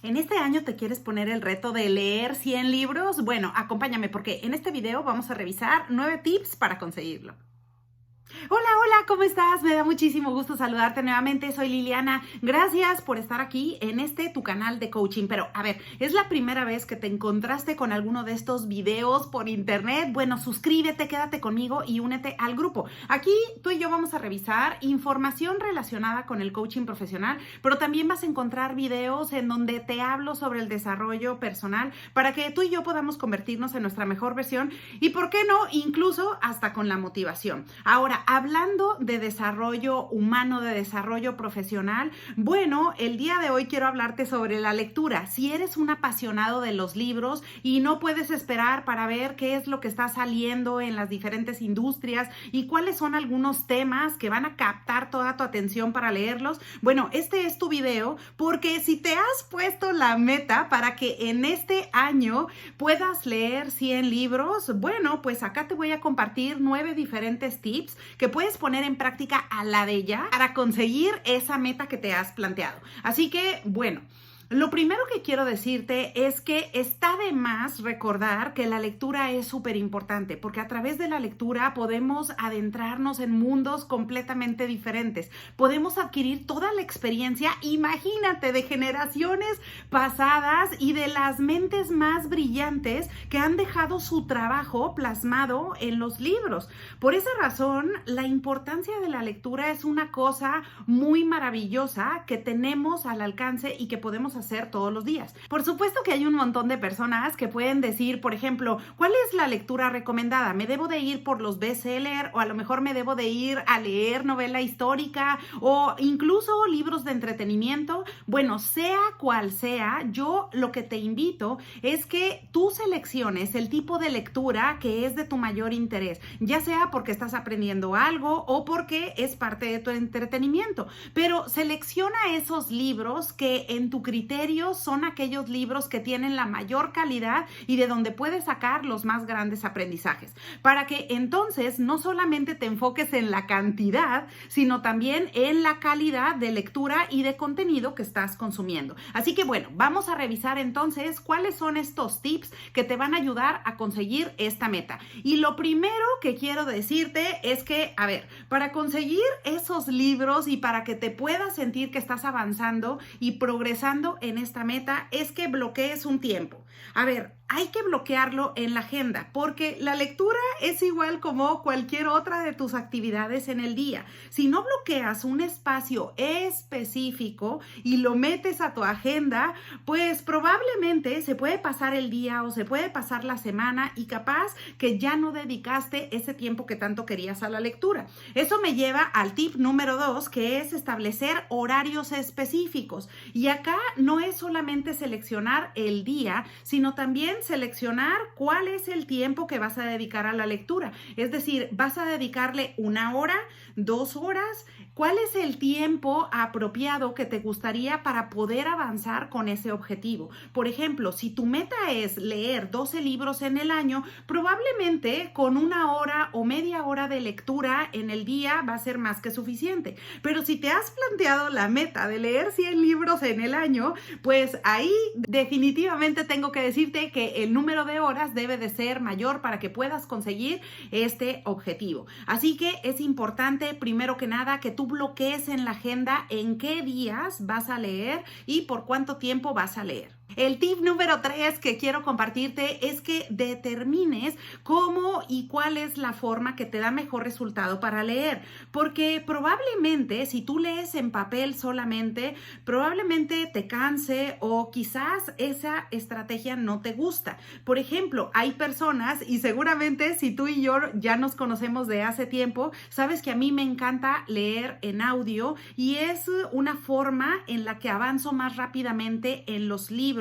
¿En este año te quieres poner el reto de leer 100 libros? Bueno, acompáñame porque en este video vamos a revisar 9 tips para conseguirlo. Hola, hola, ¿cómo estás? Me da muchísimo gusto saludarte nuevamente. Soy Liliana. Gracias por estar aquí en tu canal de coaching. Pero a ver, ¿es la primera vez que te encontraste con alguno de estos videos por internet? Bueno, suscríbete, quédate conmigo y únete al grupo. Aquí tú y yo vamos a revisar información relacionada con el coaching profesional, pero también vas a encontrar videos en donde te hablo sobre el desarrollo personal para que tú y yo podamos convertirnos en nuestra mejor versión y, ¿por qué no?, incluso hasta con la motivación. Ahora, hablando de desarrollo humano, de desarrollo profesional, bueno, el día de hoy quiero hablarte sobre la lectura. Si eres un apasionado de los libros y no puedes esperar para ver qué es lo que está saliendo en las diferentes industrias y cuáles son algunos temas que van a captar toda tu atención para leerlos, bueno, este es tu video, porque si te has puesto la meta para que en este año puedas leer 100 libros, bueno, pues acá te voy a compartir 9 diferentes tips que puedes poner en práctica a la de ya para conseguir esa meta que te has planteado. Así que, bueno, lo primero que quiero decirte es que está de más recordar que la lectura es súper importante, porque a través de la lectura podemos adentrarnos en mundos completamente diferentes. Podemos adquirir toda la experiencia, imagínate, de generaciones pasadas y de las mentes más brillantes que han dejado su trabajo plasmado en los libros. Por esa razón, la importancia de la lectura es una cosa muy maravillosa que tenemos al alcance y que podemos hacer todos los días. Por supuesto que hay un montón de personas que pueden decir, por ejemplo, ¿cuál es la lectura recomendada? ¿Me debo de ir por los bestsellers o a lo mejor me debo de ir a leer novela histórica o incluso libros de entretenimiento? Bueno, sea cual sea, yo lo que te invito es que tú selecciones el tipo de lectura que es de tu mayor interés, ya sea porque estás aprendiendo algo o porque es parte de tu entretenimiento, pero selecciona esos libros que en tu criterio son aquellos libros que tienen la mayor calidad y de donde puedes sacar los más grandes aprendizajes, para que entonces no solamente te enfoques en la cantidad, sino también en la calidad de lectura y de contenido que estás consumiendo. Así que bueno, vamos a revisar entonces cuáles son estos tips que te van a ayudar a conseguir esta meta. Y lo primero que quiero decirte es que, a ver, para conseguir esos libros y para que te puedas sentir que estás avanzando y progresando en esta meta, es que bloquees un tiempo. A ver, hay que bloquearlo en la agenda, porque la lectura es igual como cualquier otra de tus actividades en el día. Si no bloqueas un espacio específico y lo metes a tu agenda, pues probablemente se puede pasar el día o se puede pasar la semana y capaz que ya no dedicaste ese tiempo que tanto querías a la lectura. Eso me lleva al tip número 2, que es establecer horarios específicos. Y acá no es solamente seleccionar el día, sino también seleccionar cuál es el tiempo que vas a dedicar a la lectura. Es decir, vas a dedicarle 1 hora, 2 horas. ¿Cuál es el tiempo apropiado que te gustaría para poder avanzar con ese objetivo? Por ejemplo, si tu meta es leer 12 libros en el año, probablemente con 1 hora o media hora de lectura en el día va a ser más que suficiente. Pero si te has planteado la meta de leer 100 libros en el año, pues ahí definitivamente tengo que decirte que el número de horas debe de ser mayor para que puedas conseguir este objetivo. Así que es importante, primero que nada, que tú bloquees en la agenda en qué días vas a leer y por cuánto tiempo vas a leer. El tip número 3 que quiero compartirte es que determines cómo y cuál es la forma que te da mejor resultado para leer, porque probablemente si tú lees en papel solamente, probablemente te canse o quizás esa estrategia no te gusta. Por ejemplo, hay personas, y seguramente si tú y yo ya nos conocemos de hace tiempo, sabes que a mí me encanta leer en audio y es una forma en la que avanzo más rápidamente en los libros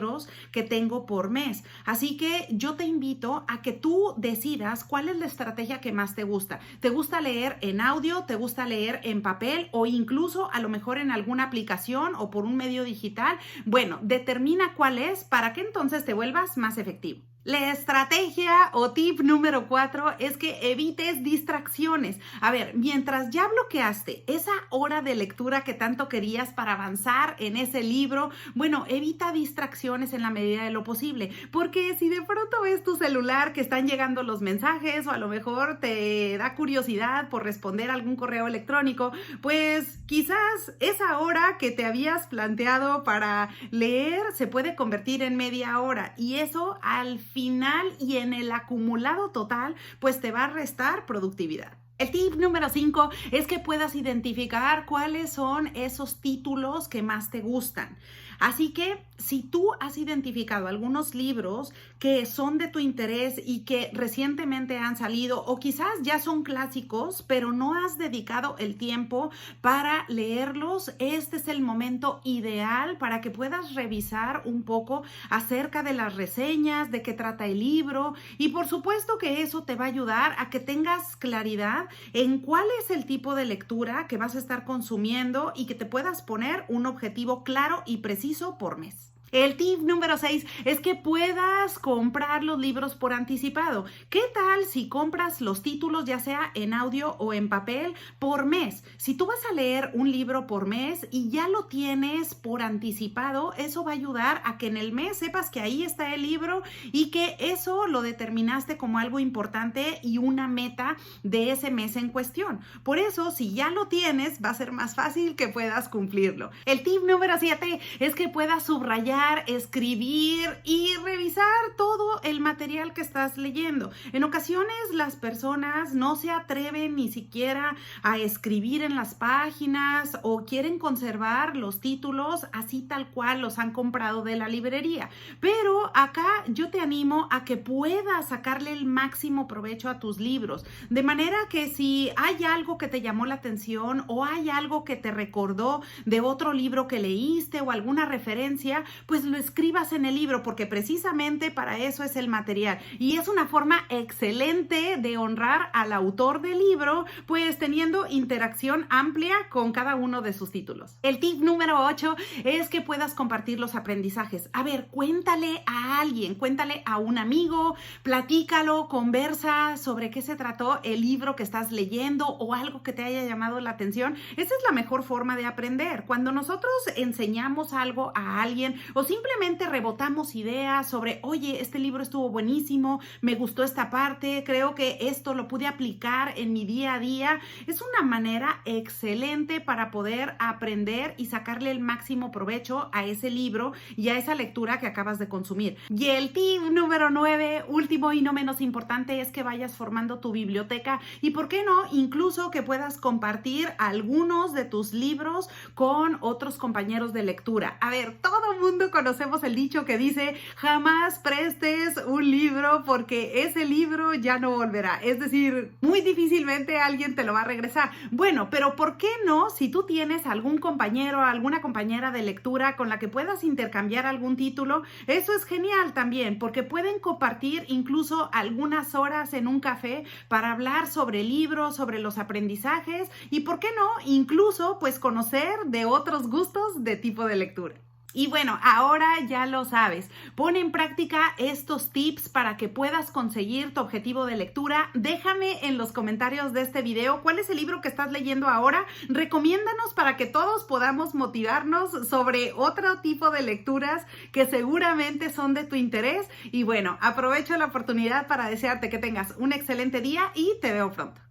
que tengo por mes. Así que yo te invito a que tú decidas cuál es la estrategia que más te gusta. ¿Te gusta leer en audio? ¿Te gusta leer en papel? O incluso a lo mejor en alguna aplicación o por un medio digital. Bueno, determina cuál es para que entonces te vuelvas más efectivo. La estrategia o tip número 4 es que evites distracciones. A ver, mientras ya bloqueaste esa hora de lectura que tanto querías para avanzar en ese libro, bueno, evita distracciones en la medida de lo posible. Porque si de pronto ves tu celular que están llegando los mensajes o a lo mejor te da curiosidad por responder algún correo electrónico, pues quizás esa hora que te habías planteado para leer se puede convertir en media hora y eso al final y en el acumulado total, pues te va a restar productividad. El tip número 5 es que puedas identificar cuáles son esos títulos que más te gustan. Así que si tú has identificado algunos libros que son de tu interés y que recientemente han salido o quizás ya son clásicos, pero no has dedicado el tiempo para leerlos, este es el momento ideal para que puedas revisar un poco acerca de las reseñas, de qué trata el libro y por supuesto que eso te va a ayudar a que tengas claridad en cuál es el tipo de lectura que vas a estar consumiendo y que te puedas poner un objetivo claro y preciso por mes. El tip número 6 es que puedas comprar los libros por anticipado. ¿Qué tal si compras los títulos, ya sea en audio o en papel, por mes? Si tú vas a leer un libro por mes y ya lo tienes por anticipado, eso va a ayudar a que en el mes sepas que ahí está el libro y que eso lo determinaste como algo importante y una meta de ese mes en cuestión. Por eso, si ya lo tienes, va a ser más fácil que puedas cumplirlo. El tip número 7 es que puedas subrayar, escribir y revisar todo el material que estás leyendo. En ocasiones las personas no se atreven ni siquiera a escribir en las páginas o quieren conservar los títulos así tal cual los han comprado de la librería. Pero acá yo te animo a que puedas sacarle el máximo provecho a tus libros. De manera que si hay algo que te llamó la atención o hay algo que te recordó de otro libro que leíste o alguna referencia, pues lo escribas en el libro porque precisamente para eso es el material y es una forma excelente de honrar al autor del libro, pues teniendo interacción amplia con cada uno de sus títulos. El tip número 8 es que puedas compartir los aprendizajes. A ver, cuéntale a alguien, cuéntale a un amigo, platícalo, conversa sobre qué se trató el libro que estás leyendo o algo que te haya llamado la atención. Esa es la mejor forma de aprender. Cuando nosotros enseñamos algo a alguien o simplemente rebotamos ideas sobre, oye, este libro estuvo buenísimo, me gustó esta parte, creo que esto lo pude aplicar en mi día a día, es una manera excelente para poder aprender y sacarle el máximo provecho a ese libro y a esa lectura que acabas de consumir. Y el tip número 9, último y no menos importante, es que vayas formando tu biblioteca y, ¿por qué no?, incluso que puedas compartir algunos de tus libros con otros compañeros de lectura. A ver, todo el mundo conocemos el dicho que dice, jamás prestes un libro porque ese libro ya no volverá. Es decir, muy difícilmente alguien te lo va a regresar. Bueno, pero ¿por qué no? Si tú tienes algún compañero, alguna compañera de lectura con la que puedas intercambiar algún título, eso es genial también, porque pueden compartir incluso algunas horas en un café para hablar sobre libros, sobre los aprendizajes y, ¿por qué no?, incluso pues conocer de otros gustos de tipo de lectura. Y bueno, ahora ya lo sabes, pon en práctica estos tips para que puedas conseguir tu objetivo de lectura. Déjame en los comentarios de este video cuál es el libro que estás leyendo ahora. Recomiéndanos para que todos podamos motivarnos sobre otro tipo de lecturas que seguramente son de tu interés. Y bueno, aprovecho la oportunidad para desearte que tengas un excelente día y te veo pronto.